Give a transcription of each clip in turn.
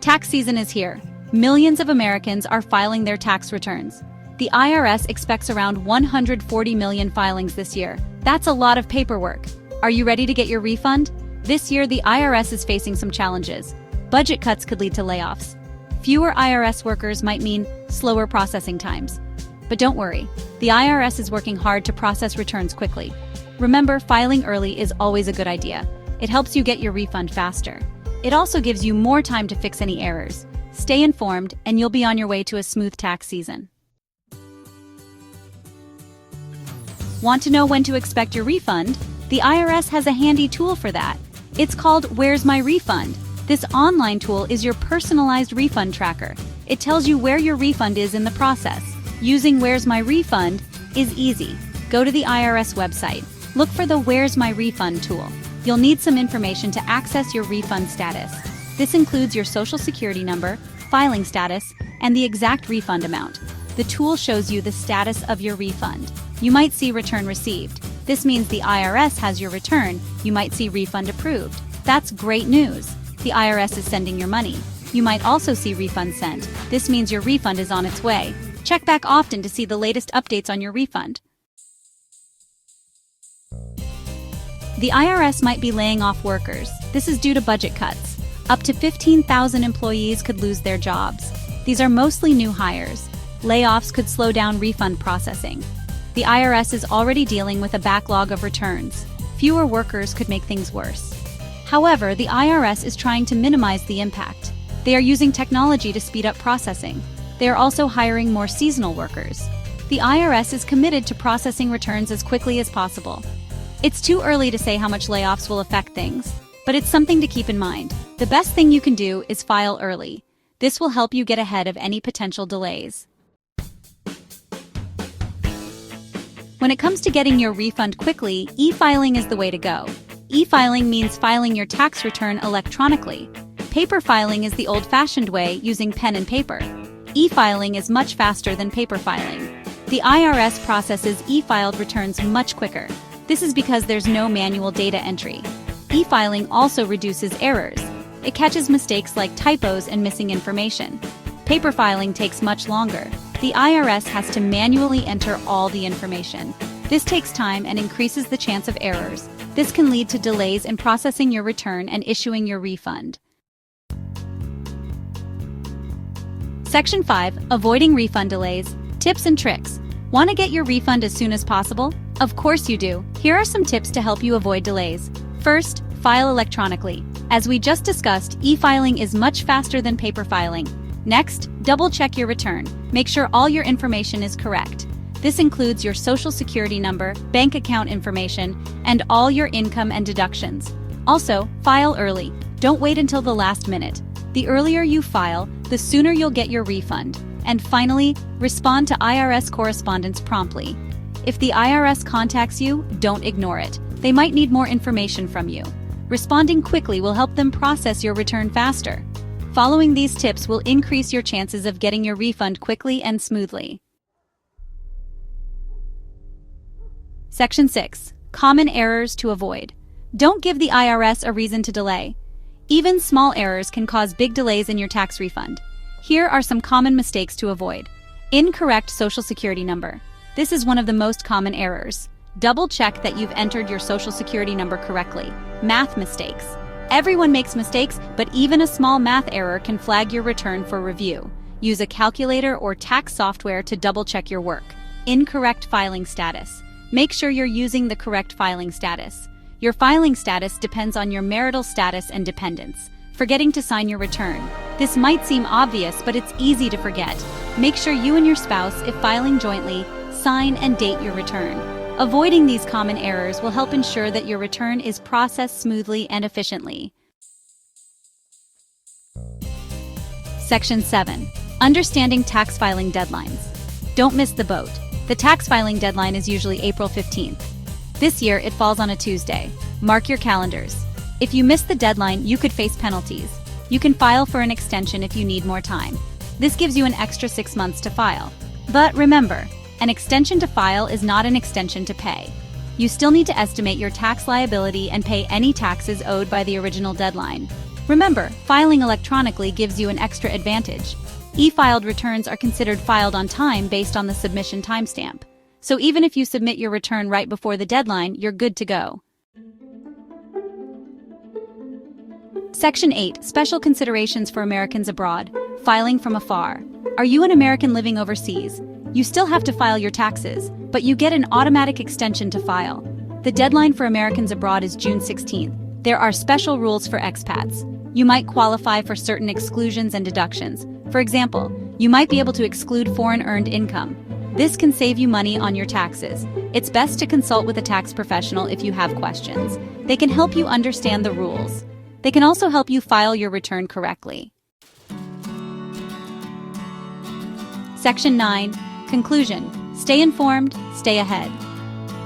Tax season is here. Millions of Americans are filing their tax returns. The IRS expects around 140 million filings this year. That's a lot of paperwork. Are you ready to get your refund? This year, the IRS is facing some challenges. Budget cuts could lead to layoffs. Fewer IRS workers might mean slower processing times. But don't worry, the IRS is working hard to process returns quickly. Remember, filing early is always a good idea. It helps you get your refund faster. It also gives you more time to fix any errors. Stay informed, and you'll be on your way to a smooth tax season. Want to know when to expect your refund? The IRS has a handy tool for that. It's called Where's My Refund? This online tool is your personalized refund tracker. It tells you where your refund is in the process. Using Where's My Refund is easy. Go to the IRS website. Look for the Where's My Refund tool. You'll need some information to access your refund status. This includes your Social Security number, filing status, and the exact refund amount. The tool shows you the status of your refund. You might see Return Received. This means the IRS has your return. You might see Refund Approved. That's great news. The IRS is sending your money. You might also see Refund Sent. This means your refund is on its way. Check back often to see the latest updates on your refund. The IRS might be laying off workers. This is due to budget cuts. Up to 15,000 employees could lose their jobs. These are mostly new hires. Layoffs could slow down refund processing. The IRS is already dealing with a backlog of returns. Fewer workers could make things worse. However, the IRS is trying to minimize the impact. They are using technology to speed up processing. They are also hiring more seasonal workers. The IRS is committed to processing returns as quickly as possible. It's too early to say how much layoffs will affect things, but it's something to keep in mind. The best thing you can do is file early. This will help you get ahead of any potential delays. When it comes to getting your refund quickly, e-filing is the way to go. E-filing means filing your tax return electronically. Paper filing is the old-fashioned way, using pen and paper. E-filing is much faster than paper filing. The IRS processes e-filed returns much quicker. This is because there's no manual data entry. E-filing also reduces errors. It catches mistakes like typos and missing information. Paper filing takes much longer. The IRS has to manually enter all the information. This takes time and increases the chance of errors. This can lead to delays in processing your return and issuing your refund. Section 5. Avoiding refund delays. Tips and tricks. Want to get your refund as soon as possible? Of course you do. Here are some tips to help you avoid delays. First, file electronically. As we just discussed, e-filing is much faster than paper filing. Next, double-check your return. Make sure all your information is correct. This includes your Social Security number, bank account information, and all your income and deductions. Also, file early. Don't wait until the last minute. The earlier you file, the sooner you'll get your refund. And finally, respond to IRS correspondence promptly. If the IRS contacts you, don't ignore it. They might need more information from you. Responding quickly will help them process your return faster. Following these tips will increase your chances of getting your refund quickly and smoothly. Section 6. Common errors to avoid. Don't give the IRS a reason to delay. Even small errors can cause big delays in your tax refund. Here are some common mistakes to avoid. Incorrect Social Security number. This is one of the most common errors. Double-check that you've entered your Social Security number correctly. Math mistakes. Everyone makes mistakes, but even a small math error can flag your return for review. Use a calculator or tax software to double-check your work. Incorrect filing status. Make sure you're using the correct filing status. Your filing status depends on your marital status and dependents. Forgetting to sign your return. This might seem obvious, but it's easy to forget. Make sure you and your spouse, if filing jointly, sign and date your return. Avoiding these common errors will help ensure that your return is processed smoothly and efficiently. Section 7. Understanding tax filing deadlines. Don't miss the boat. The tax filing deadline is usually April 15th. This year, it falls on a Tuesday. Mark your calendars. If you miss the deadline, you could face penalties. You can file for an extension if you need more time. This gives you an extra 6 months to file. But remember, an extension to file is not an extension to pay. You still need to estimate your tax liability and pay any taxes owed by the original deadline. Remember, filing electronically gives you an extra advantage. E-filed returns are considered filed on time based on the submission timestamp. So even if you submit your return right before the deadline, you're good to go. Section 8. Special considerations for Americans abroad. Filing from afar. Are you an American living overseas? You still have to file your taxes, but you get an automatic extension to file. The deadline for Americans abroad is June 16th. There are special rules for expats. You might qualify for certain exclusions and deductions. For example, you might be able to exclude foreign earned income. This can save you money on your taxes. It's best to consult with a tax professional if you have questions. They can help you understand the rules. They can also help you file your return correctly. Section 9. Conclusion. Stay informed, stay ahead.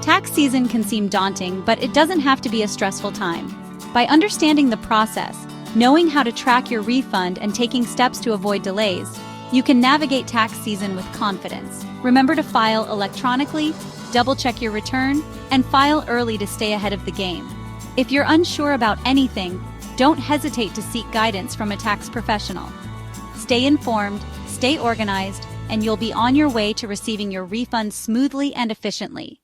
Tax season can seem daunting, but it doesn't have to be a stressful time. By understanding the process, knowing how to track your refund, and taking steps to avoid delays, you can navigate tax season with confidence. Remember to file electronically, double-check your return, and file early to stay ahead of the game. If you're unsure about anything, don't hesitate to seek guidance from a tax professional. Stay informed, stay organized, and you'll be on your way to receiving your refund smoothly and efficiently.